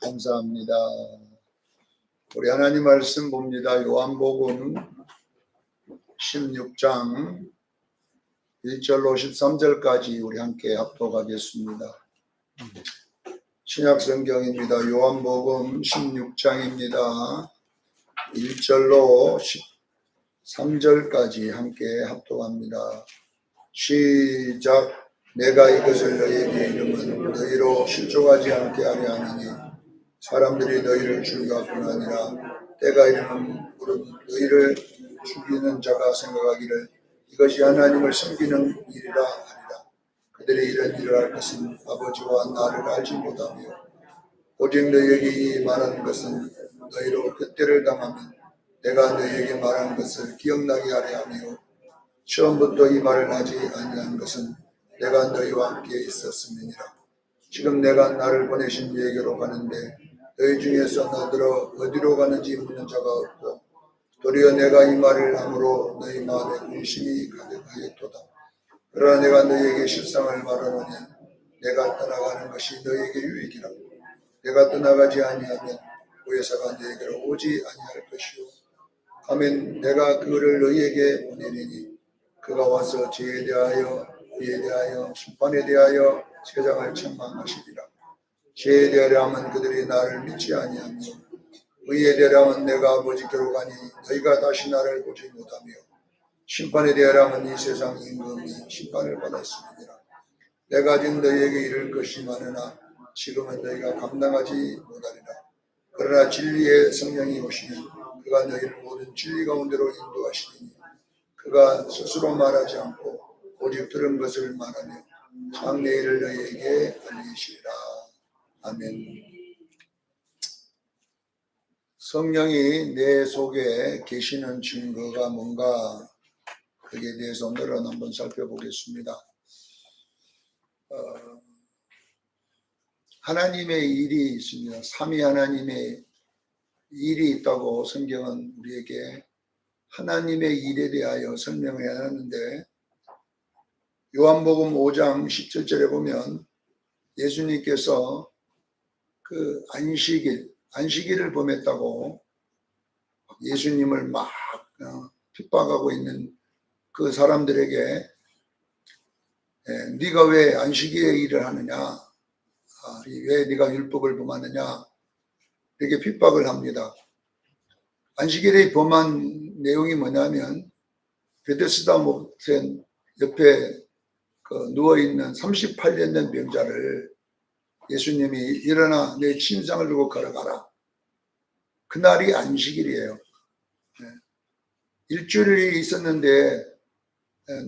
감사합니다. 우리 하나님 말씀 봅니다. 요한복음 16장 1절로 13절까지 우리 함께 합독하겠습니다. 신약성경입니다. 요한복음 16장입니다. 1절로 13절까지 함께 합독합니다. 시작. 내가 이것을 너희에게 이름은 너희로 실족하지 않게 하려 하느니 사람들이 너희를 죽이려뿐 아니라 때가 이르면 너희를 죽이는 자가 생각하기를 이것이 하나님을 섬기는 일이라 하리라. 그들이 이런 일을 할 것은 아버지와 나를 알지 못하며 오직 너희에게 말하는 것은 너희로 그때를 당하면 내가 너희에게 말한 것을 기억나게 하려 하며 처음부터 이 말을 하지 아니한 것은 내가 너희와 함께 있었음이니라. 지금 내가 나를 보내신 너희에게로 가는데 너희 중에서 나더러 어디로 가는지 묻는 자가 없고 도리어 내가 이 말을 함으로 너희 마음에 근심이 가득하였도다. 그러나 내가 너희에게 실상을 말하노니 내가 떠나가는 것이 너희에게 유익이라. 내가 떠나가지 아니하면 보혜사가 너희에게로 오지 아니할 것이요 하면 내가 그를 너희에게 보내리니 그가 와서 죄에 대하여 의에 대하여 심판에 대하여 세상을 책망하시리라. 죄에 대하여는 그들이 나를 믿지 아니하며 의에 대하여는 내가 아버지께로 가니 너희가 다시 나를 보지 못하며 심판에 대하여는 이 세상 임금이 심판을 받았습니다. 내가 아직 너희에게 이를 것이 많으나 지금은 너희가 감당하지 못하리라. 그러나 진리의 성령이 오시면 그가 너희를 모든 진리 가운데로 인도하시리니 그가 스스로 말하지 않고 오직 들은 것을 말하며 장래 일을 너희에게 알리시리라. 아멘. 성령이 내 속에 계시는 증거가 뭔가 그에 대해서 오늘은 한번 살펴보겠습니다. 하나님의 일이 있습니다. 삼위 하나님의 일이 있다고 성경은 우리에게 하나님의 일에 대하여 설명해야 하는데 요한복음 5장 17절에 보면 예수님께서 그 안식일을 범했다고 예수님을 막 핍박하고 있는 그 사람들에게 네가 왜 안식일에 일을 하느냐, 왜 네가 율법을 범하느냐 이렇게 핍박을 합니다. 안식일에 범한 내용이 뭐냐면 베데스다 모태 옆에 누워있는 38년 된 병자를 예수님이 일어나 내 침상을 들고 걸어가라. 그날이 안식일이에요. 일주일이 있었는데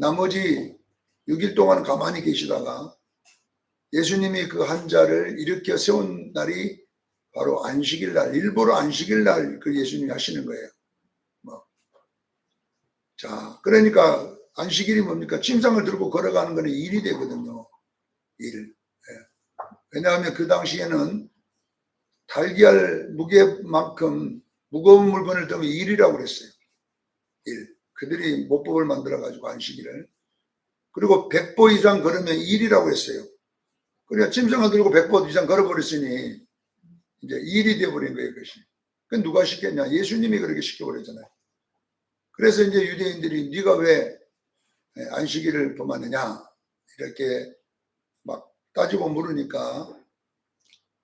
나머지 6일 동안 가만히 계시다가 예수님이 그 환자를 일으켜 세운 날이 바로 안식일 날, 일부러 안식일 날 그 예수님이 하시는 거예요. 자, 그러니까 안식일이 뭡니까? 침상을 들고 걸어가는 거는 일이 되거든요. 일. 왜냐하면 그 당시에는 달걀 무게만큼 무거운 물건을 들면 일이라고 그랬어요. 일. 그들이 모법을 만들어가지고 안식일을. 그리고 100보 이상 걸으면 일이라고 했어요. 그러니까 침상을 들고 100보 이상 걸어버렸으니 이제 일이 되어버린 거예요, 그것이. 그건 누가 시켰냐? 예수님이 그렇게 시켜버렸잖아요. 그래서 이제 유대인들이 네가 왜 안식일을 범하느냐? 이렇게 막 따지고 물으니까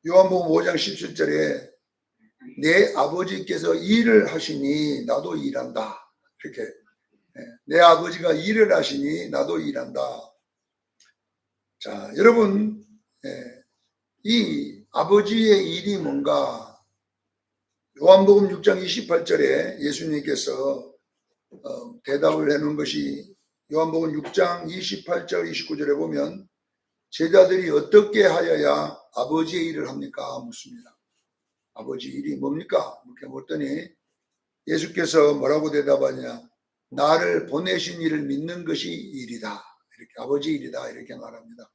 요한복음 5장 17절에 내 아버지께서 일을 하시니 나도 일한다. 이렇게 내 아버지가 일을 하시니 나도 일한다. 자, 여러분 이 아버지의 일이 뭔가 요한복음 6장 28절에 예수님께서 대답을 해놓은 것이 요한복음 6장 28절 29절에 보면 제자들이 어떻게 하여야 아버지의 일을 합니까? 묻습니다. 아버지 일이 뭡니까? 이렇게 묻더니 예수께서 뭐라고 대답하냐? 나를 보내신 이를 믿는 것이 일이다. 이렇게 아버지 일이다. 이렇게 말합니다.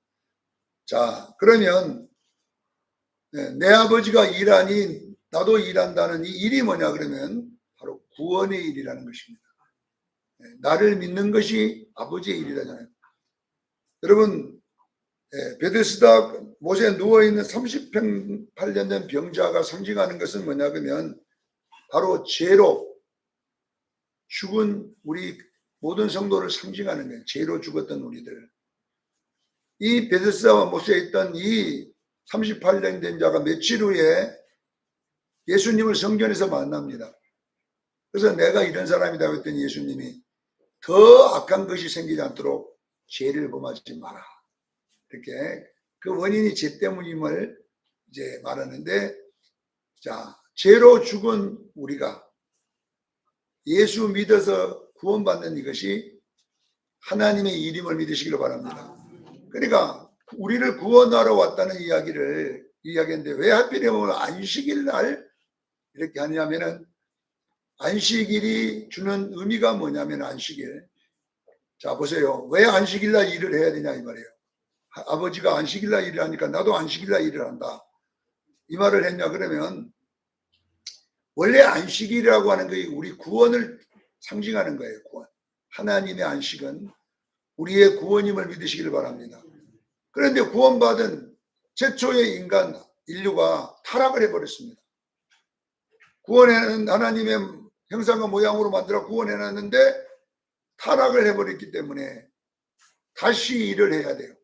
자, 그러면 내 아버지가 일하니 나도 일한다는 이 일이 뭐냐 그러면 바로 구원의 일이라는 것입니다. 나를 믿는 것이 아버지의 일이라잖아요. 여러분 베데스다 못에 누워있는 38년 된 병자가 상징하는 것은 뭐냐 그러면 바로 죄로 죽은 우리 모든 성도를 상징하는 거예요. 죄로 죽었던 우리들. 이 베데스다와 못에 있던 이 38년 된 자가 며칠 후에 예수님을 성전에서 만납니다. 그래서 내가 이런 사람이다 했더니 예수님이 더 악한 것이 생기지 않도록 죄를 범하지 마라. 이렇게 그 원인이 죄 때문임을 이제 말하는데, 자, 죄로 죽은 우리가 예수 믿어서 구원받는 이것이 하나님의 일임을 믿으시기를 바랍니다. 그러니까 우리를 구원하러 왔다는 이야기를 이야기했는데 왜 하필이면 안식일 날 이렇게 하냐면은 안식일이 주는 의미가 뭐냐면 안식일. 자, 보세요. 왜 안식일 날 일을 해야 되냐 이 말이에요. 아버지가 안식일 날 일을 하니까 나도 안식일 날 일을 한다. 이 말을 했냐 그러면 원래 안식일이라고 하는 게 우리 구원을 상징하는 거예요. 구원. 하나님의 안식은 우리의 구원임을 믿으시기를 바랍니다. 그런데 구원받은 최초의 인간 인류가 타락을 해버렸습니다. 구원해는 하나님의 형상과 모양으로 만들어 구원해놨는데 타락을 해버렸기 때문에 다시 일을 해야 돼요.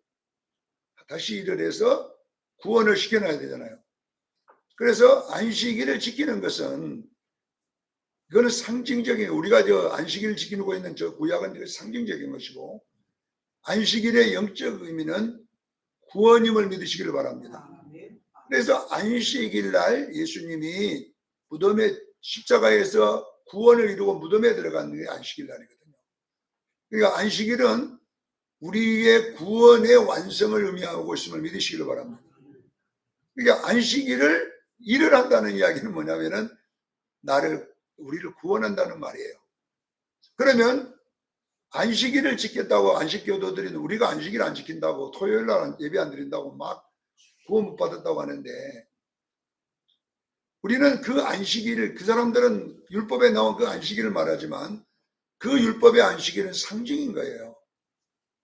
다시 일을 해서 구원을 시켜놔야 되잖아요. 그래서 안식일을 지키는 것은 그거는 상징적인, 우리가 저 안식일을 지키고 있는 저 구약은 상징적인 것이고 안식일의 영적 의미는 구원임을 믿으시기를 바랍니다. 그래서 안식일 날 예수님이 무덤에 십자가에서 구원을 이루고 무덤에 들어가는 게 안식일 날이거든요. 그러니까 안식일은 우리의 구원의 완성을 의미하고 있음을 믿으시기를 바랍니다. 그러니까 안식일을 일을 한다는 이야기는 뭐냐면은 우리를 구원한다는 말이에요. 그러면 안식일을 지켰다고 안식교도들이 우리가 안식일 안 지킨다고 토요일 날 예배 안 드린다고 막 구원 못 받았다고 하는데 우리는 그 안식일을, 그 사람들은 율법에 나온 그 안식일을 말하지만 그 율법의 안식일은 상징인 거예요.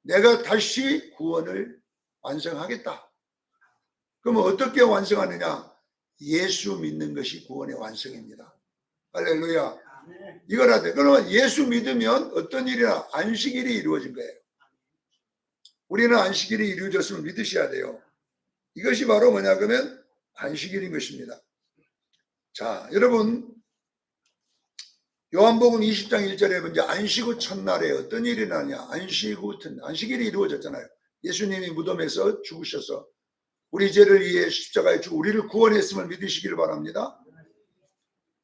내가 다시 구원을 완성하겠다. 그러면 어떻게 완성하느냐? 예수 믿는 것이 구원의 완성입니다. 할렐루야. 이걸 하되 그러면 예수 믿으면 어떤 일이나 안식일이 이루어진 거예요. 우리는 안식일이 이루어졌음을 믿으셔야 돼요. 이것이 바로 뭐냐 그러면 안식일인 것입니다. 자, 여러분 요한복음 20장 1절에 보면 안식 후 첫날에 어떤 일이 나냐? 안식일이 이루어졌잖아요. 예수님이 무덤에서 죽으셔서 우리 죄를 위해 십자가에 죽고 우리를 구원했음을 믿으시기를 바랍니다.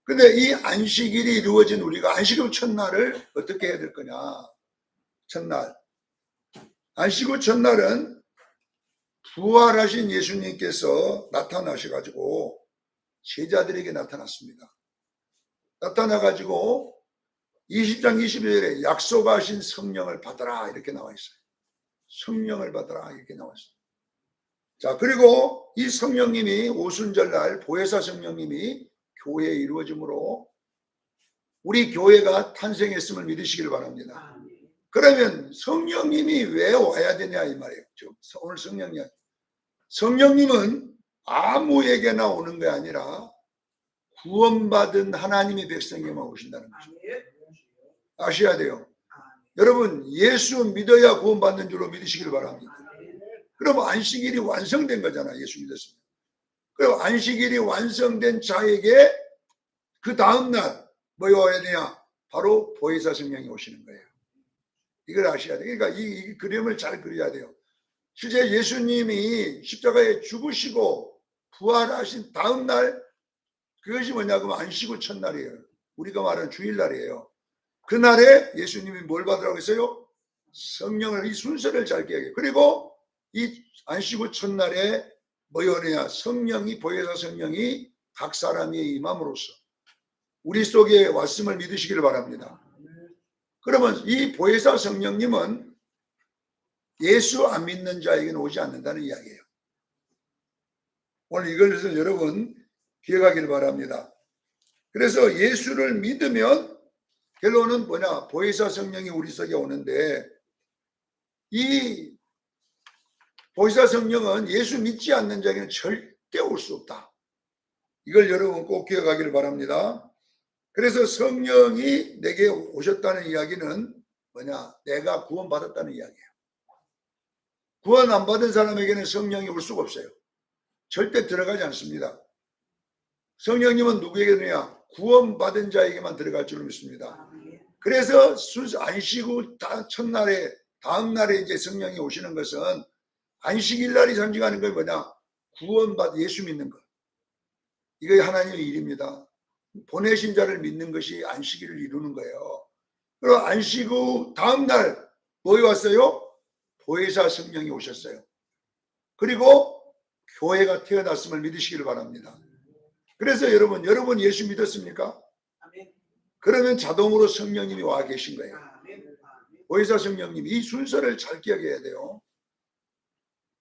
근데 이 안식일이 이루어진 우리가 안식 후 첫날을 어떻게 해야 될 거냐? 첫날. 안식 후 첫날은 부활하신 예수님께서 나타나셔가지고 제자들에게 나타났습니다. 나타나가지고 20장 22절에 약속하신 성령을 받아라 이렇게 나와 있어요. 성령을 받아라 이렇게 나와 있어요. 자, 그리고 이 성령님이 오순절날 보혜사 성령님이 교회에 이루어짐으로 우리 교회가 탄생했음을 믿으시길 바랍니다. 그러면 성령님이 왜 와야 되냐 이 말이에요. 오늘 성령님은 아무에게나 오는 게 아니라 구원받은 하나님의 백성에게만 오신다는 거죠. 아셔야 돼요. 여러분 예수 믿어야 구원받는 줄로 믿으시길 바랍니다. 그럼 안식일이 완성된 거잖아. 예수 믿었으면. 그럼 안식일이 완성된 자에게 그 다음날 뭐 와야 되냐? 바로 보혜사 성령이 오시는 거예요. 이걸 아셔야 돼요. 그러니까 이 그림을 잘 그려야 돼요. 실제 예수님이 십자가에 죽으시고 부활하신 다음날 그것이 뭐냐고 하면 안식 후 첫날이에요. 우리가 말하는 주일날이에요. 그날에 예수님이 뭘 받으라고 했어요? 성령을, 이 순서를 잘 기억해요. 그리고 이 안식 후 첫날에 뭐가 오느냐? 성령이, 보혜사 성령이 각 사람이 임함으로써 우리 속에 왔음을 믿으시기를 바랍니다. 그러면 이 보혜사 성령님은 예수 안 믿는 자에게는 오지 않는다는 이야기예요. 오늘 이것을 여러분 기억하기를 바랍니다. 그래서 예수를 믿으면 결론은 뭐냐? 보혜사 성령이 우리 속에 오는데 이 보혜사 성령은 예수 믿지 않는 자에게는 절대 올 수 없다. 이걸 여러분 꼭 기억하기를 바랍니다. 그래서 성령이 내게 오셨다는 이야기는 뭐냐? 내가 구원받았다는 이야기예요. 구원 안 받은 사람에게는 성령이 올 수가 없어요. 절대 들어가지 않습니다. 성령님은 누구에게 드냐? 구원받은 자에게만 들어갈 줄 믿습니다. 그래서 안식 첫날에 다음 날에 이제 성령이 오시는 것은 안식일 날이 상징하는 건 뭐냐? 구원받 예수 믿는 것. 이게 하나님의 일입니다. 보내신 자를 믿는 것이 안식일을 이루는 거예요. 그리고 안식 후 다음 날 뭐에 왔어요? 보혜사 성령이 오셨어요. 그리고 교회가 태어났음을 믿으시기를 바랍니다. 그래서 여러분 예수 믿었습니까? 그러면 자동으로 성령님이 와 계신 거예요. 보혜사 성령님, 이 순서를 잘 기억해야 돼요.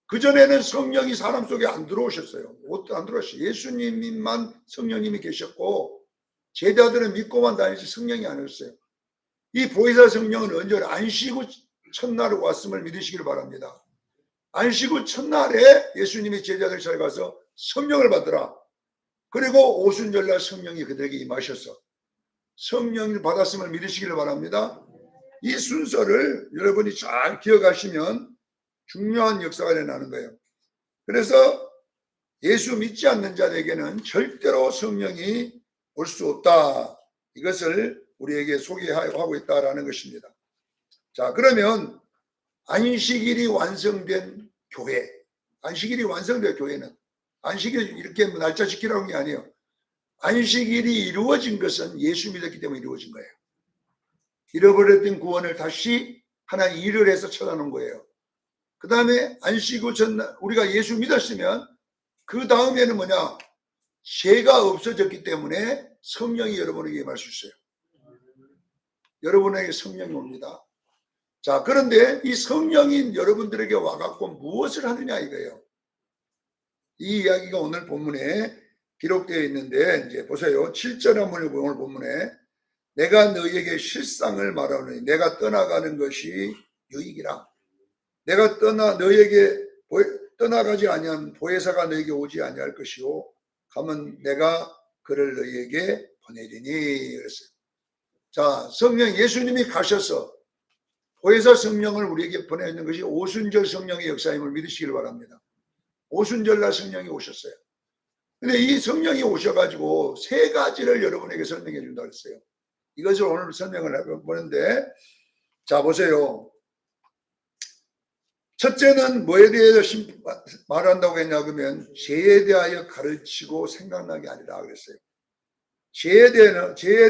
그전에는 성령이 사람 속에 안 들어오셨어요. 안 들어오셨어요. 예수님만 성령님이 계셨고 제자들은 믿고만 다니지 성령이 아니었어요. 이 보혜사 성령은 언제 안식 후 첫날에 왔음을 믿으시기를 바랍니다. 안식 후 첫날에 예수님이 제자들 잘 가서 성령을 받으라. 그리고 오순절날 성령이 그들에게 임하셔서 성령을 받았음을 믿으시기를 바랍니다. 이 순서를 여러분이 잘 기억하시면 중요한 역사가 일어나는 거예요. 그래서 예수 믿지 않는 자에게는 절대로 성령이 올 수 없다. 이것을 우리에게 소개하고 있다라는 것입니다. 자, 그러면 안식일이 완성된 교회, 안식일이 완성된 교회는 안식일 이렇게 날짜 지키라는 게 아니에요. 안식일이 이루어진 것은 예수 믿었기 때문에 이루어진 거예요. 잃어버렸던 구원을 다시 하나님 일을 해서 찾아놓은 거예요. 그 다음에 안식 후 전날 우리가 예수 믿었으면 그 다음에는 뭐냐? 죄가 없어졌기 때문에 성령이 여러분에게 임할 수 있어요. 여러분에게 성령이 옵니다. 자, 그런데 이 성령이 여러분들에게 와갖고 무엇을 하느냐 이거예요. 이 이야기가 오늘 본문에 기록되어 있는데 이제 보세요. 7절 오늘 본문에 내가 너희에게 실상을 말하노니 내가 떠나가는 것이 유익이라. 내가 너희에게 떠나가지 아니한 보혜사가 너희에게 오지 아니할 것이요 가면 내가 그를 너희에게 보내리니 그랬어요. 자, 성령 예수님이 가셔서 보혜사 성령을 우리에게 보내는 것이 오순절 성령의 역사임을 믿으시길 바랍니다. 오순절날 성령이 오셨어요. 근데 이 성령이 오셔가지고 세 가지를 여러분에게 설명해 준다 그랬어요. 이것을 오늘 설명을 해보는데, 자, 보세요. 첫째는 뭐에 대해서 말한다고 했냐 그러면 죄에 대하여 가르치고 생각나게 하리라 그랬어요. 죄에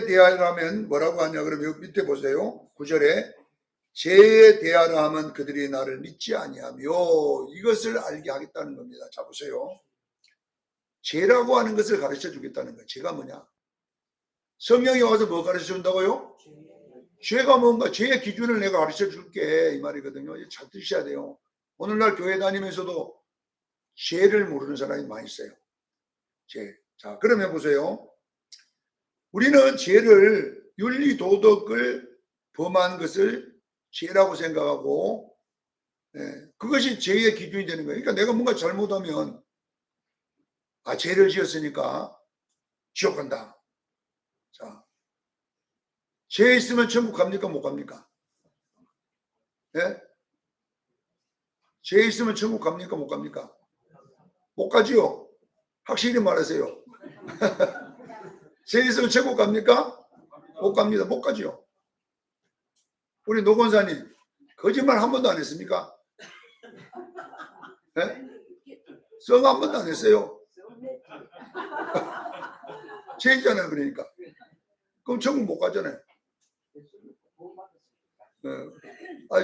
대하여 하면 뭐라고 하냐 그러면 여기 밑에 보세요. 9절에 죄에 대하여 하면 그들이 나를 믿지 아니하며 이것을 알게 하겠다는 겁니다. 자, 보세요. 죄라고 하는 것을 가르쳐 주겠다는 거예요. 죄가 뭐냐? 성령이 와서 뭐 가르쳐 준다고요? 죄가 뭔가, 죄의 기준을 내가 가르쳐 줄게 이 말이거든요. 잘 드셔야 돼요. 오늘날 교회 다니면서도 죄를 모르는 사람이 많이 있어요. 죄. 자, 그러면 보세요. 우리는 죄를, 윤리 도덕을 범한 것을 죄라고 생각하고 그것이 죄의 기준이 되는 거예요. 그러니까 내가 뭔가 잘못하면 죄를 지었으니까 지옥 간다. 자, 죄 있으면 천국 갑니까? 못 갑니까? 예? 죄 있으면 천국 갑니까? 못 갑니까? 못 가지요. 확실히 말하세요. 죄 있으면 천국 갑니까? 못 갑니다. 못 가지요. 우리 노 권사님 거짓말 한 번도 안 했습니까? 예? 성 한 번도 안 했어요. 죄 있잖아요. 그러니까. 그럼 천국 못 가잖아요.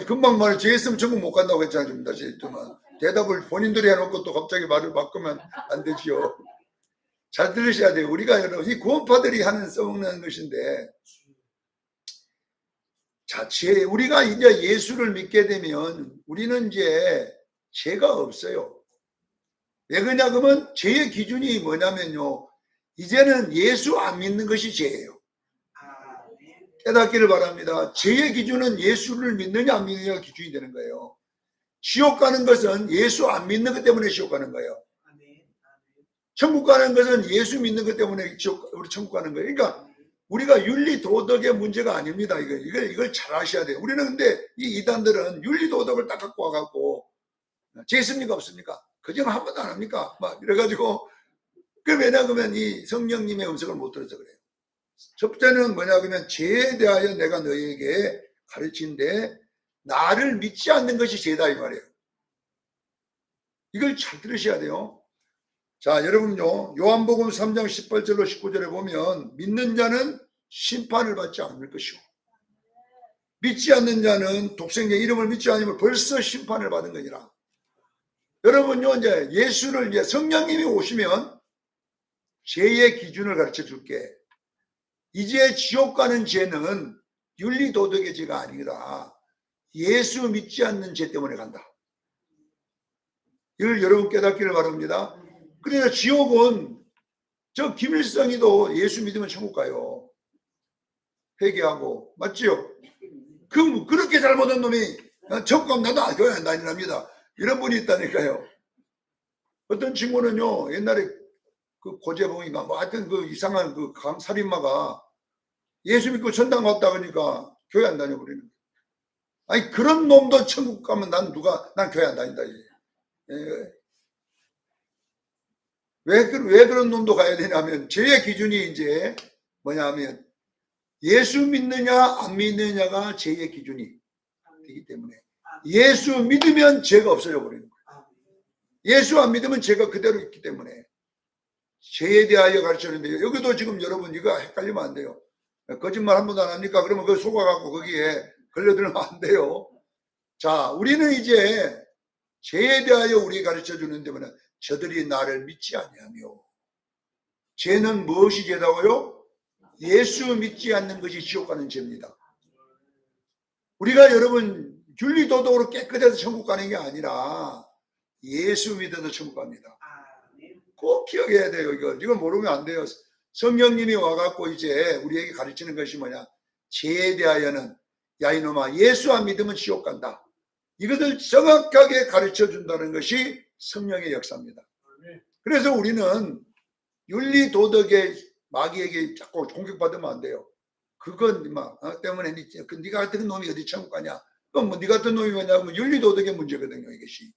금방 말해 죄 있으면 천국 못 간다고 했잖아요. 다시 했지만 대답을 본인들이 해놓고 또 갑자기 말을 바꾸면 안 되지요. 잘 들으셔야 돼요. 우리가 여러분 이 구원파들이 써먹는 것인데, 자, 우리가 이제 예수를 믿게 되면 우리는 이제 죄가 없어요. 왜 그러냐 그러면 죄의 기준이 뭐냐면요, 이제는 예수 안 믿는 것이 죄예요. 깨닫기를 바랍니다. 죄의 기준은 예수를 믿느냐 안 믿느냐가 기준이 되는 거예요. 지옥 가는 것은 예수 안 믿는 것 때문에 지옥 가는 거예요. 천국 가는 것은 예수 믿는 것 때문에 우리 천국 가는 거예요. 그러니까 우리가 윤리 도덕의 문제가 아닙니다. 이걸 잘 아셔야 돼요. 우리는 근데 이 이단들은 윤리 도덕을 딱 갖고 와갖고 죄습니까 없습니까? 거짓말 한 번도 안 합니까? 막 이래가지고 왜냐하면 이 성령님의 음성을 못 들어서 그래요. 첫 번째는 뭐냐 그러면 죄에 대하여 내가 너희에게 가르치는데 나를 믿지 않는 것이 죄다 이 말이에요. 이걸 잘 들으셔야 돼요. 자, 여러분요, 요한복음 3장 18절로 19절에 보면 믿는 자는 심판을 받지 않을 것이고 믿지 않는 자는 독생자 이름을 믿지 않으면 벌써 심판을 받은 거니라. 여러분요, 이제 예수를 이제 성령님이 오시면 죄의 기준을 가르쳐 줄게. 이제 지옥 가는 죄는 윤리 도덕의 죄가 아니라 예수 믿지 않는 죄 때문에 간다. 이걸 여러분 깨닫기를 바랍니다. 그래서 지옥은 저 김일성이도 예수 믿으면 천국 가요. 회개하고 맞지요? 그렇게 잘못한 놈이 천국 가면 나도 교회 안 다니랍니다. 이런 분이 있다니까요. 어떤 친구는요 옛날에 그 고재봉인가 뭐 하여튼 그 이상한 그 살인마가 예수 믿고 천당 갔다 그러니까 교회 안 다녀버리는 거예요. 아니 그런 놈도 천국 가면 난 교회 안 다닌다. 예. 왜 그런 놈도 가야 되냐면 죄의 기준이 이제 뭐냐면 예수 믿느냐 안 믿느냐가 죄의 기준이 되기 때문에 예수 믿으면 죄가 없어져 버리는 거예요. 예수 안 믿으면 죄가 그대로 있기 때문에 죄에 대하여 가르쳤는데 여기도 지금 여러분 이거 헷갈리면 안 돼요. 거짓말 한 번도 안 합니까? 그러면 그거 속아갖고 거기에 걸려들면 안 돼요. 자, 우리는 이제 죄에 대하여 우리 가르쳐 주는데 뭐냐 저들이 나를 믿지 아니하며 죄는 무엇이 죄다고요? 예수 믿지 않는 것이 지옥 가는 죄입니다. 우리가 여러분 윤리도덕으로 깨끗해서 천국 가는 게 아니라 예수 믿어서 천국 갑니다. 꼭 기억해야 돼요. 이걸 모르면 안 돼요. 성령님이 와갖고 이제 우리에게 가르치는 것이 뭐냐 죄에 대하여는 야 이놈아 예수 안 믿으면 지옥 간다. 이것을 정확하게 가르쳐 준다는 것이 성령의 역사입니다. 그래서 우리는 윤리 도덕의 마귀에게 자꾸 공격받으면 안 돼요. 그건 때문에 네가 같은 놈이 어디 천국 가냐? 그럼 뭐 네 같은 놈이 뭐냐면 윤리 도덕의 문제거든요. 이것이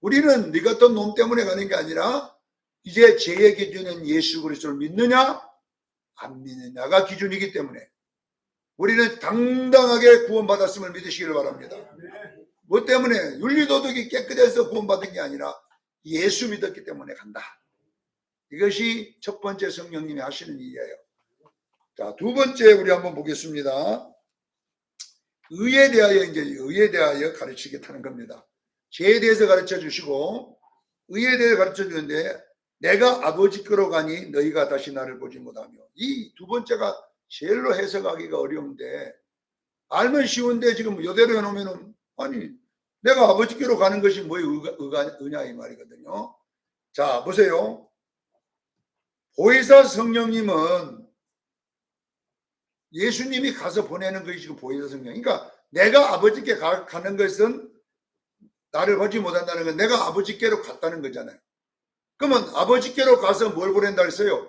우리는 네 같은 놈 때문에 가는 게 아니라 이제 죄의 기준은 예수 그리스도를 믿느냐 안 믿느냐가 기준이기 때문에 우리는 당당하게 구원받았음을 믿으시기를 바랍니다. 뭐 때문에 윤리도덕이 깨끗해서 구원받은 게 아니라 예수 믿었기 때문에 간다. 이것이 첫 번째 성령님이 하시는 일이에요. 자, 두 번째 우리 한번 보겠습니다. 의에 대하여 가르치겠다는 겁니다. 죄에 대해서 가르쳐 주시고 의에 대해 가르쳐 주는데 내가 아버지께로 가니 너희가 다시 나를 보지 못하며 이 두 번째가 제일로 해석하기가 어려운데 알면 쉬운데 지금 이대로 해놓으면은 아니 내가 아버지께로 가는 것이 뭐의 의냐 이 말이거든요. 자 보세요. 보혜사 성령님은 예수님이 가서 보내는 것이 지금 보혜사 성령. 그러니까 내가 아버지께 가는 것은 나를 보지 못한다는 건 내가 아버지께로 갔다는 거잖아요. 그러면 아버지께로 가서 뭘 보낸다 했어요?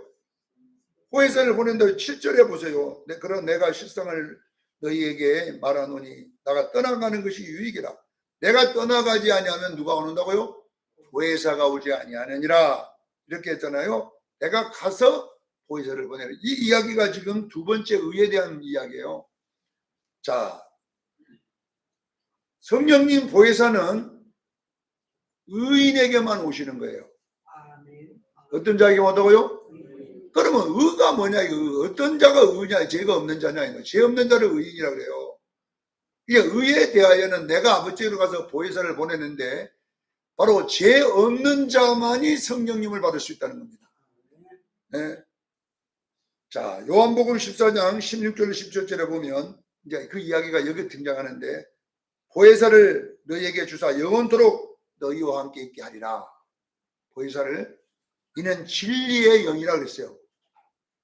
보혜사를 보낸다. 7절에 보세요. 그런 내가 실상을 너희에게 말하노니 나가 떠나가는 것이 유익이라. 내가 떠나가지 아니하면 누가 오는다고요? 보혜사가 오지 아니하느니라. 이렇게 했잖아요. 내가 가서 보혜사를 보내라. 이 이야기가 지금 두 번째 의에 대한 이야기예요. 자, 성령님 보혜사는 의인에게만 오시는 거예요. 어떤 자에게 온다고요? 그러면 의가 뭐냐? 어떤 자가 의냐? 죄가 없는 자냐? 죄 없는 자를 의인이라 그래요. 이게 의에 대하여는 내가 아버지로 가서 보혜사를 보내는데 바로 죄 없는 자만이 성령님을 받을 수 있다는 겁니다. 네. 자, 요한복음 14장 16절 17절에 보면 이제 그 이야기가 여기 등장하는데 보혜사를 너희에게 주사 영원토록 너희와 함께 있게 하리라. 보혜사를 이는 진리의 영이라 그랬어요.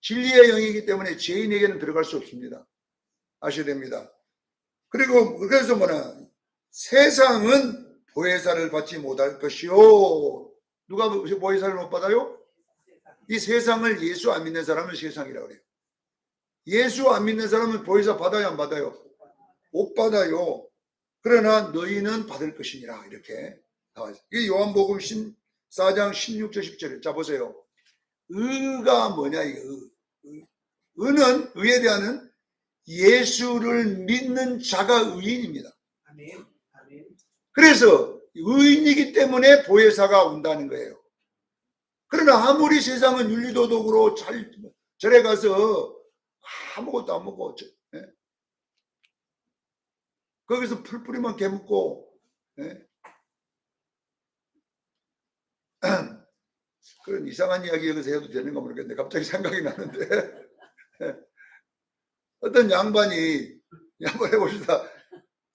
진리의 영이기 때문에 죄인에게는 들어갈 수 없습니다. 아셔야 됩니다. 그리고 그래서 세상은 보혜사를 받지 못할 것이요. 누가 보혜사를 못 받아요? 이 세상을 예수 안 믿는 사람은 세상이라고 그래요. 예수 안 믿는 사람은 보혜사 받아요, 안 받아요? 못 받아요. 그러나 너희는 받을 것이니라. 이렇게 나와 있어요. 이게 요한복음 14장 16절 10절에 자 보세요. 의가 뭐냐 이게 의는 의에 대한 예수를 믿는 자가 의인입니다. 그래서 의인이기 때문에 보혜사가 온다는 거예요. 그러나 아무리 세상은 윤리도덕으로 잘 절에 가서 아무것도 안 먹고 거기서 풀뿌리만 개묻고 그런 이상한 이야기 여기서 해도 되는가 모르겠는데 갑자기 생각이 나는데 어떤 양반이 해보시다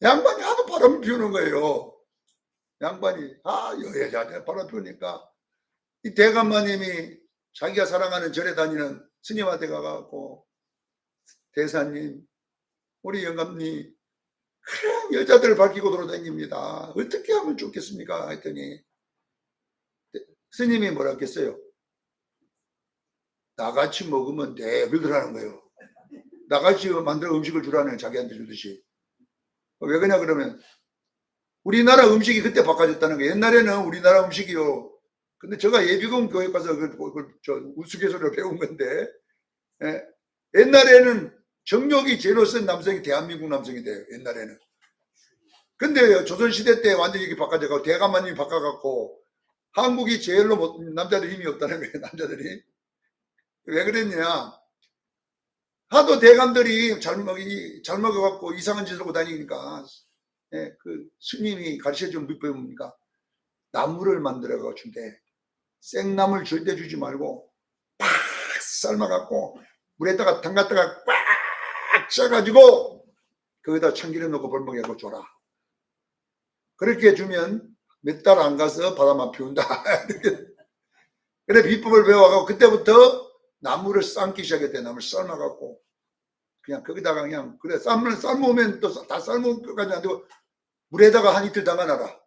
양반이 하도 바람을 피우는 거예요. 양반이 여자한테 바람 피우니까 이 대감마님이 자기가 사랑하는 절에 다니는 스님한테 가갖고 대사님 우리 영감님 그냥 여자들을 밝히고 돌아다닙니다. 어떻게 하면 좋겠습니까? 했더니 스님이 뭐라 했겠어요? 나같이 먹으면 돼. 그러더라는 거예요. 나같이 만들어 음식을 주라는 자기한테 주듯이. 왜 그러냐 그러면 우리나라 음식이 그때 바꿔졌다는 거예요. 옛날에는 우리나라 음식이요. 근데 제가 예비군 교육 가서 우스갯소리로 배운 건데 옛날에는 정력이 제로 센 남성이 대한민국 남성이 돼요. 옛날에는. 근데 조선시대 때 완전히 이렇게 바꿔져가고 대감마님이 바꿔갖고 한국이 제일로 남자들 힘이 없다는 거예요. 남자들이. 왜 그랬냐. 하도 대감들이 잘 먹어갖고 이상한 짓을 하고 다니니까 그 스님이 가르쳐준 비법입니까? 나물을 만들어가지고 준대. 생나물 절대 주지 말고 팍 삶아갖고 물에다가 담갔다가 꽉 쪄가지고 거기다 참기름 넣고 벌목하고 줘라. 그렇게 주면 몇 달 안 가서 바다만 피운다. 그래 비법을 배워가고 그때부터 나물을 삶기 시작했대. 나물 삶아갖고 그냥 거기다가 그냥 그래 삶으면 또 다 삶은 것까지 안 되고 물에다가 한 이틀 담가놔라.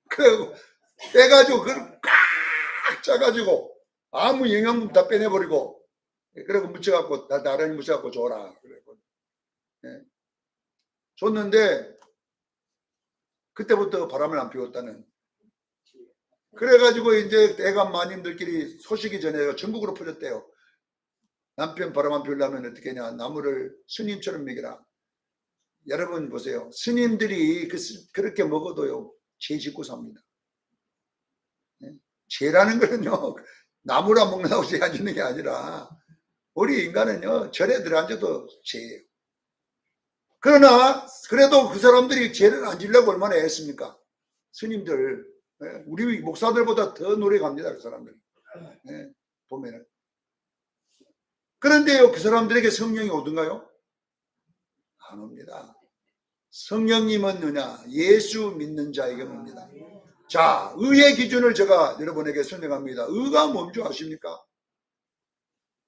그래고 빼가지고 그걸 꽉 짜가지고 아무 영양분 다 빼내버리고 그리고 묻혀갖고 나란히 묻혀갖고 줘라. 그래고 줬는데 그때부터 바람을 안 피웠다는. 그래가지고 이제 대감 마님들끼리 소식이 전해서 전국으로 퍼졌대요. 남편 바람 안 피우려면 어떻게 하냐. 나무를 스님처럼 먹이라. 여러분 보세요. 스님들이 그렇게 먹어도요. 죄 짓고 삽니다. 죄라는 거는요. 나무라 먹는다고 죄 안 짓는 게 아니라 우리 인간은요. 절에 들어앉아도 죄예요. 그러나 그래도 그 사람들이 죄를 안 지려고 얼마나 애씁니까? 스님들 우리 목사들보다 더 노래 갑니다. 그 사람들 보면은. 그런데요 그 사람들에게 성령이 오던가요? 안 옵니다. 성령님은 누냐? 예수 믿는 자에게 옵니다. 자, 의의 기준을 제가 여러분에게 설명합니다. 의가 뭔지 아십니까?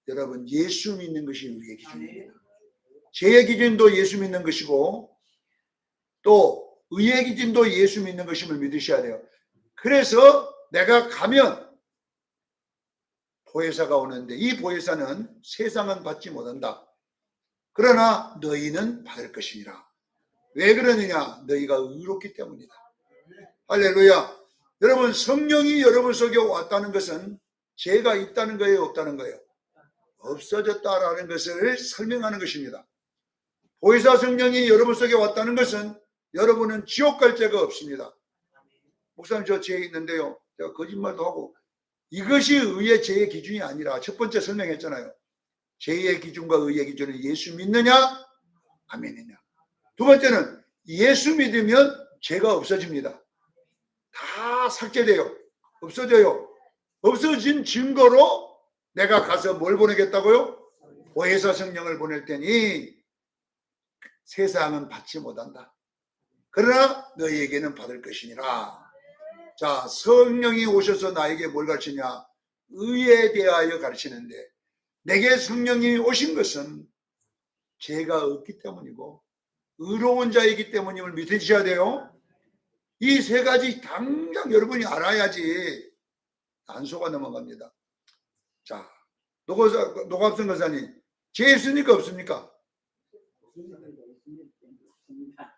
여러분 예수 믿는 것이 의의 기준입니다. 죄의 기준도 예수 믿는 것이고 또 의의 기준도 예수 믿는 것임을 믿으셔야 돼요. 그래서 내가 가면 보혜사가 오는데 이 보혜사는 세상은 받지 못한다. 그러나 너희는 받을 것이니라. 왜 그러느냐? 너희가 의롭기 때문이다. 할렐루야. 여러분 성령이 여러분 속에 왔다는 것은 죄가 있다는 거예요? 없다는 거예요? 없어졌다라는 것을 설명하는 것입니다. 보혜사 성령이 여러분 속에 왔다는 것은 여러분은 지옥 갈 죄가 없습니다. 목사님 저 죄 있는데요. 제가 거짓말도 하고 이것이 의의 죄의 기준이 아니라 첫 번째 설명했잖아요. 죄의 기준과 의의 기준은 예수 믿느냐 아멘이냐. 두 번째는 예수 믿으면 죄가 없어집니다. 다 삭제돼요. 없어져요. 없어진 증거로 내가 가서 뭘 보내겠다고요? 보혜사 성령을 보낼 테니 세상은 받지 못한다. 그러나 너희에게는 받을 것이니라. 자, 성령이 오셔서 나에게 뭘 가르치냐? 의에 대하여 가르치는데 내게 성령이 오신 것은 죄가 없기 때문이고 의로운 자이기 때문임을 믿으셔야 돼요. 이 세 가지 당장 여러분이 알아야지 안 속아 넘어갑니다. 자, 노갑선 거사님, 죄 있습니까 없습니까?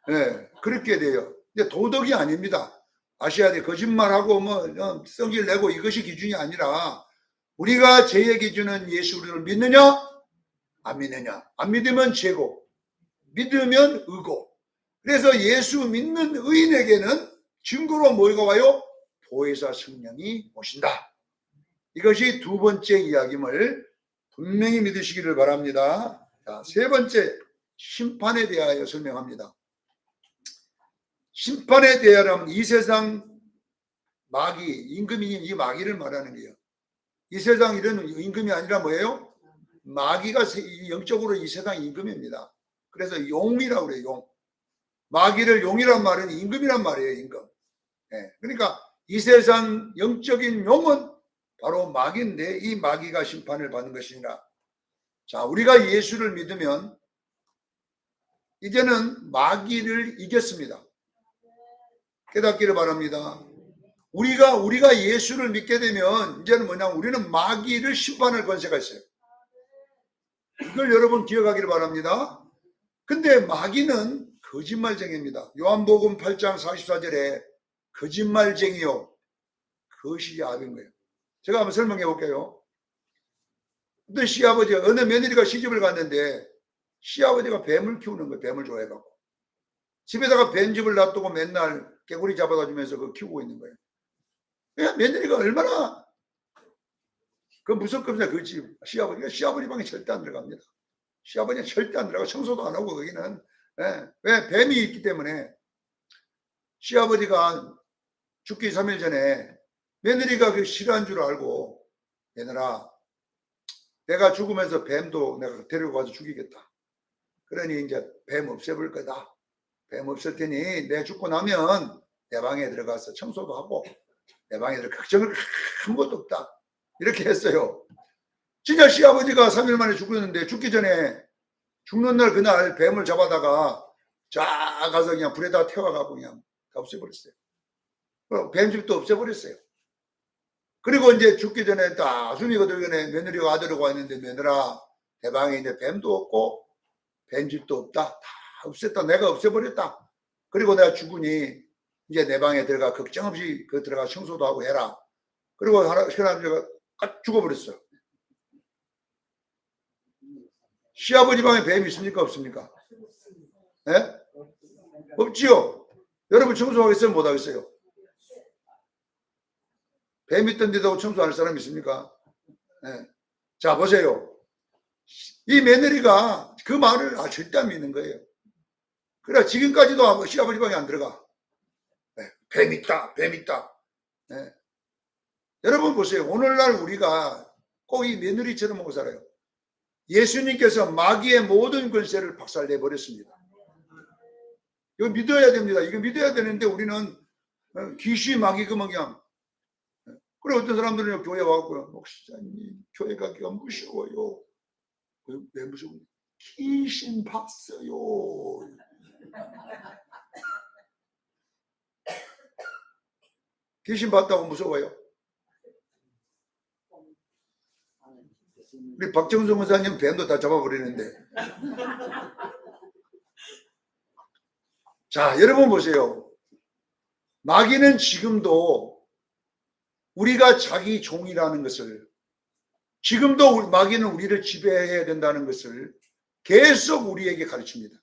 네, 그렇게 돼요. 근데 도덕이 아닙니다. 아셔야 돼. 거짓말하고 성질 내고 이것이 기준이 아니라 우리가 죄의 기준은 예수를 믿느냐 안 믿느냐. 안 믿으면 죄고 믿으면 의고. 그래서 예수 믿는 의인에게는 증거로 뭐가 와요? 보혜사 성령이 오신다. 이것이 두 번째 이야기임을 분명히 믿으시기를 바랍니다. 자, 세 번째, 심판에 대하여 설명합니다. 심판에 대하여는 이 세상 마귀, 임금이 이 마귀를 말하는 거예요. 이 세상 이런 임금이 아니라 뭐예요? 마귀가 영적으로 이 세상 임금입니다. 그래서 용이라고 그래요. 용. 마귀를 용이란 말은 임금이란 말이에요. 임금. 네. 그러니까 이 세상 영적인 용은 바로 마귀인데 이 마귀가 심판을 받는 것이니라. 자, 우리가 예수를 믿으면 이제는 마귀를 이겼습니다. 깨닫기를 바랍니다. 우리가 예수를 믿게 되면 이제는 뭐냐, 우리는 마귀를 심판할 권세가 있어요. 이걸 여러분 기억하기를 바랍니다. 근데 마귀는 거짓말쟁이입니다. 요한복음 8장 44절에 거짓말쟁이요 그것이 야인 거예요. 제가 한번 설명해 볼게요. 어떤 시아버지, 어느 며느리가 시집을 갔는데 시아버지가 뱀을 키우는 거예요. 뱀을 좋아해갖고 집에다가 뱀집을 놔두고 맨날 개구리 잡아다 주면서 그거 키우고 있는 거예요. 그러니까 며느리가 얼마나 무섭거든요. 그 집 시아버지 방에 절대 안 들어갑니다. 시아버지는 절대 안 들어가. 청소도 안 하고 거기는. 왜? 뱀이 있기 때문에. 시아버지가 죽기 3일 전에 며느리가 그 싫어한 줄 알고, 얘들아 내가 죽으면서 뱀도 내가 데리고 가서 죽이겠다. 그러니 이제 뱀 없애볼 거다. 뱀 없앨 테니 내 죽고 나면 내 방에 들어가서 청소도 하고 내 방에 들어 걱정을 아무것도 없다. 이렇게 했어요. 진짜 시아버지가 3일 만에 죽었는데 죽기 전에 죽는 날 그날 뱀을 잡아다가 쫙 가서 그냥 불에다 태워가고 그냥 다 없애버렸어요. 뱀집도 없애버렸어요. 그리고 이제 죽기 전에 딱 숨이 거들거네 며느리가 아들하고 왔는데, 며느라 내 방에 이제 뱀도 없고 뱀집도 없다. 다 없앴다. 내가 없애버렸다. 그리고 내가 죽으니 이제 내 방에 들어가 걱정 없이 들어가 청소도 하고 해라. 그리고 시아버지가 죽어버렸어요. 시아버지 방에 뱀이 있습니까 없습니까? 네? 없지요. 여러분 청소하겠어요 못하겠어요? 뱀 있던 데도 청소 안 할 사람 있습니까? 네. 자 보세요. 이 며느리가 그 말을 절대 안 믿는 거예요. 그래 지금까지도 시아버지 방에 안 들어가. 네. 뱀 있다. 뱀 있다. 네. 여러분 보세요. 오늘날 우리가 꼭 이 며느리처럼 하고 살아요. 예수님께서 마귀의 모든 권세를 박살내 버렸습니다. 이거 믿어야 됩니다. 이거 믿어야 되는데 우리는 귀신 마귀 그냥. 그래 어떤 사람들은 교회 와갖고 목사님 교회 가기가 무서워요. 왜 무서워요? 귀신 봤어요. 귀신 봤다고 무서워요? 우리 박정성 원사님 뱀도 다 잡아버리는데. 자 여러분 보세요. 마귀는 지금도 우리가 자기 종이라는 것을, 지금도 마귀는 우리를 지배해야 된다는 것을 계속 우리에게 가르칩니다.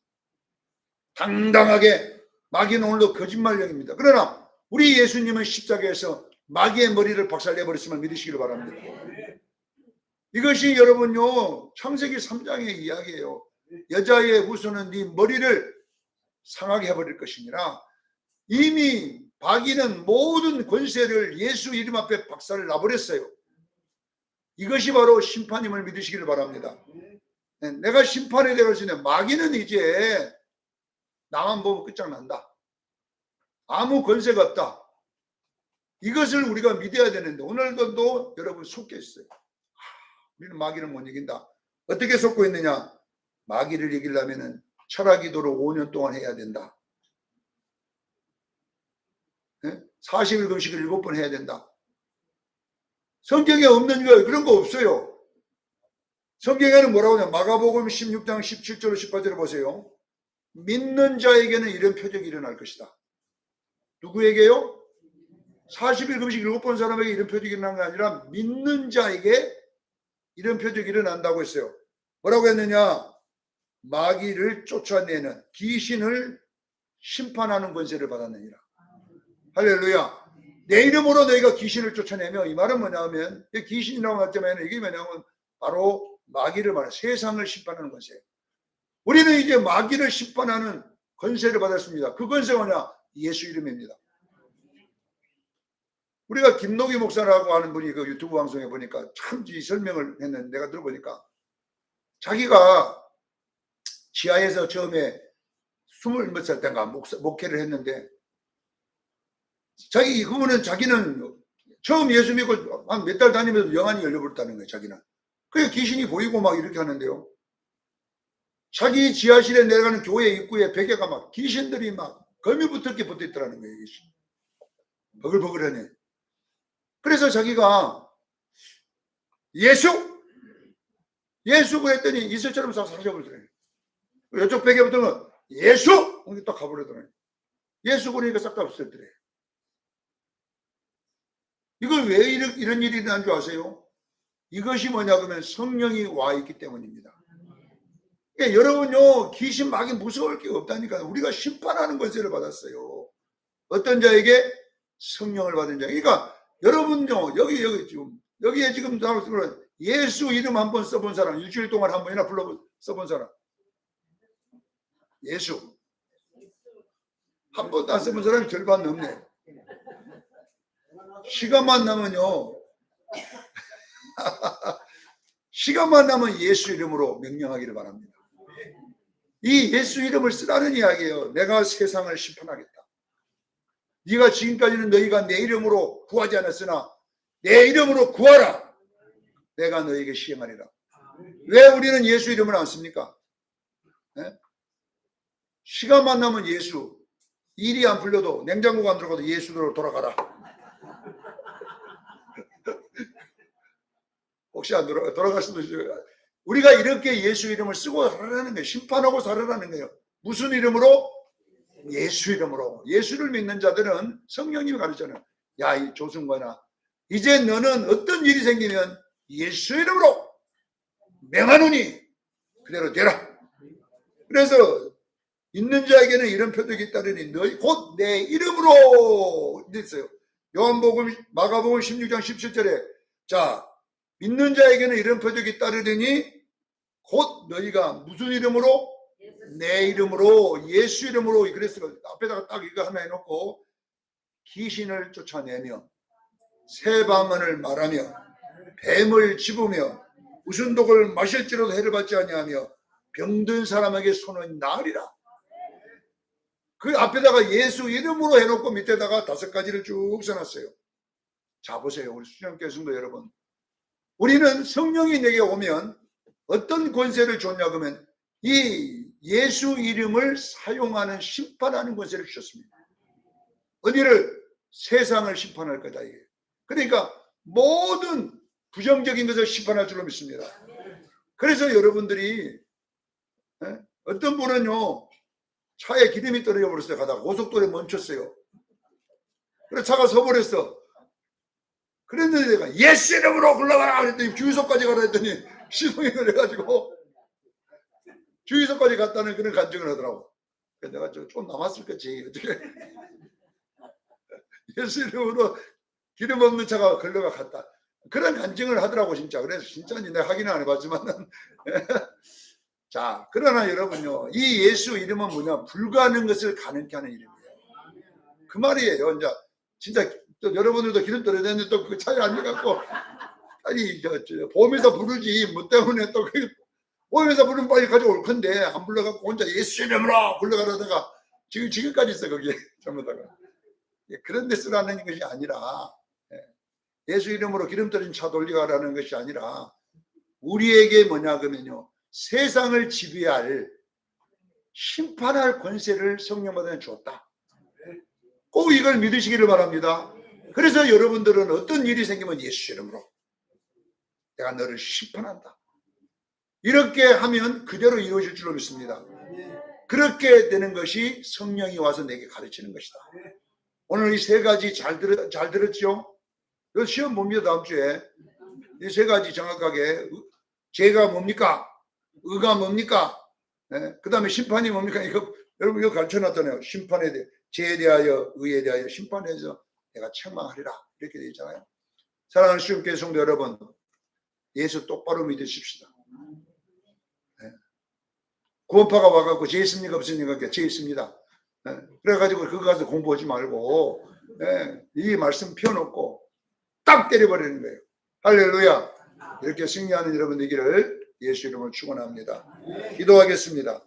당당하게. 마귀는 오늘도 거짓말령입니다. 그러나 우리 예수님은 십자가에서 마귀의 머리를 박살내버렸음을 믿으시길 바랍니다. 이것이 여러분요 창세기 3장의 이야기예요. 여자의 후손은 네 머리를 상하게 해버릴 것이니라. 이미 마귀는 모든 권세를 예수 이름 앞에 박살을 놔버렸어요. 이것이 바로 심판임을 믿으시기를 바랍니다. 내가 심판에 대해서는 마귀는 이제 나만 보면 끝장난다. 아무 권세가 없다. 이것을 우리가 믿어야 되는데 오늘도 여러분 속게 있어요. 우리는 마귀를 못 이긴다. 어떻게 속고 있느냐? 마귀를 이기려면 철학 기도를 5년 동안 해야 된다. 40일 금식을 7번 해야 된다. 성경에 없는 거 그런 거 없어요. 성경에는 뭐라고 하냐? 마가복음 16장 17절 18절을 보세요. 믿는 자에게는 이런 표적이 일어날 것이다. 누구에게요? 40일 금식 7번 사람에게 이런 표적이 일어난 게 아니라 믿는 자에게 이런 표적이 일어난다고 했어요. 뭐라고 했느냐? 마귀를 쫓아내는, 귀신을 심판하는 권세를 받았느니라. 할렐루야. 내 이름으로 너희가 귀신을 쫓아내며, 이 말은 뭐냐면, 귀신이라고 하자면 이게 뭐냐면 바로 마귀를 말해, 세상을 심판하는 권세. 우리는 이제 마귀를 심판하는 권세를 받았습니다. 그 권세가 뭐냐? 예수 이름입니다. 우리가 김노기 목사라고 하는 분이 그 유튜브 방송에 보니까 참 이 설명을 했는데, 내가 들어보니까 자기가 지하에서 처음에 20몇 살 때인가 목회를 했는데, 그분은 자기는 처음 예수 믿고 한 몇 달 다니면서 영안이 열려버렸다는 거예요, 자기는. 그게 귀신이 보이고 막 이렇게 하는데요. 자기 지하실에 내려가는 교회 입구에 베개가 막 귀신들이 막 거미 붙을게 붙어 있더라는 거예요. 버글버글하네. 그래서 자기가 예수 그랬더니 이슬처럼 싹 사라져버리더래요. 이쪽 베개부터는 예수! 딱 가버리더래요. 예수 그러니까 싹 다 없어졌더래요. 이걸 왜 이런 일이 일어난 줄 아세요? 이것이 뭐냐 그러면 성령이 와 있기 때문입니다. 그러니까 여러분요, 귀신 마귀 무서울 게 없다니까. 우리가 심판하는 권세를 받았어요. 어떤 자에게? 성령을 받은 자. 그러니까 여러분요, 여기에 지금 예수 이름 한번 써본 사람, 일주일 동안 한 번이나 써본 사람. 예수. 한 번도 안 써본 사람이 절반 넘네. 시간만 나면요. 시간만 나면 예수 이름으로 명령하기를 바랍니다. 이 예수 이름을 쓰라는 이야기예요. 내가 세상을 심판하겠다. 네가 지금까지는 너희가 내 이름으로 구하지 않았으나 내 이름으로 구하라. 내가 너희에게 시행하리라. 왜 우리는 예수 이름을 안 씁니까? 네? 시간만 나면 예수. 일이 안 풀려도, 냉장고가 안 들어가도 예수로 돌아가라. 혹시 안 돌아갈 수도 있어요. 우리가 이렇게 예수 이름을 쓰고 살아라는 거예요. 심판하고 살아라는 거예요. 무슨 이름으로? 예수 이름으로. 예수를 믿는 자들은 성령님이 가르치잖아요. 야, 이 조승관아, 이제 너는 어떤 일이 생기면 예수 이름으로 명하노니 그대로 되라. 그래서 있는 자에게는 이런 표적이 있다더니 너희 곧 내 이름으로 됐어요. 요한복음 마가복음 16장 17절에 자, 믿는 자에게는 이런 표적이 있다더니 곧 너희가 무슨 이름으로? 내 이름으로, 예수 이름으로. 그래서 앞에다가 딱 이거 하나 해놓고 귀신을 쫓아내며 새 방언을 말하며 뱀을 집으며 무슨 독을 마실지라도 해를 받지 아니하며 병든 사람에게 손을 나으리라. 그 앞에다가 예수 이름으로 해놓고 밑에다가 5가지를 쭉 써놨어요. 자, 보세요. 우리 수련교회 성도 여러분, 우리는 성령이 내게 오면 어떤 권세를 줬냐 그러면 이 예수 이름을 사용하는 심판하는 권세를 주셨습니다. 어디를? 세상을 심판할 거다 이게. 그러니까 모든 부정적인 것을 심판할 줄로 믿습니다. 그래서 여러분들이 어떤 분은요, 차에 기름이 떨어져 버렸어요. 가다가 고속도로에 멈췄어요. 그래서 차가 서버렸어. 그랬는데 내가 예수 이름으로 굴러가라 그랬더니 주유소까지 가라 했더니 시동이 걸려가지고 주유소까지 갔다는 그런 간증을 하더라고. 그래서 내가 좀 남았을 거지. 어떻게 예수 이름으로 기름 없는 차가 걸려가 갔다. 그런 간증을 하더라고 진짜. 그래서 진짜인지 내가 확인은 안 해봤지만은 자, 그러나 여러분요, 이 예수 이름은 뭐냐? 불가능한 것을 가능케 하는 이름이에요. 그 말이에요. 이제 진짜 또 여러분들도 기름 떨어야 되는데 또 그 차에 앉아갖고 아니 보험회사 부르지 뭐 때문에 또 보험회사 부르면 빨리 가져올 건데 안 불러갖고 혼자 예수 이름으로 불러가려다가 지금까지 있어 거기에 잘못다가. 그런 데 쓰라는 것이 아니라 예수 이름으로 기름 떨어진 차 돌려가라는 것이 아니라 우리에게 뭐냐 그러면요, 세상을 지배할 심판할 권세를 성령받아 주었다. 꼭 이걸 믿으시기를 바랍니다. 그래서 여러분들은 어떤 일이 생기면 예수 이름으로 내가 너를 심판한다. 이렇게 하면 그대로 이루어질 줄로 믿습니다. 그렇게 되는 것이 성령이 와서 내게 가르치는 것이다. 오늘 이 세 가지 잘 들었죠? 이 시험 봅니다. 다음 주에 이 세 가지 정확하게. 죄가 뭡니까? 의가 뭡니까? 그 다음에 심판이 뭡니까? 이거 여러분 이거 가르쳐놨잖아요. 심판에 대해, 죄에 대하여, 의에 대하여 심판해서 내가 책망하리라 이렇게 되어 있잖아요. 사랑하는 시험교회 성도 여러분, 예수 똑바로 믿으십시다. 구원파가 와갖고 죄 있습니까 없습니까? 죄 있습니다. 그래가지고 그거 가서 공부하지 말고 이 말씀 펴놓고 딱 때려버리는 거예요. 할렐루야. 이렇게 승리하는 여러분 되기를 예수 이름으로 축원합니다. 기도하겠습니다.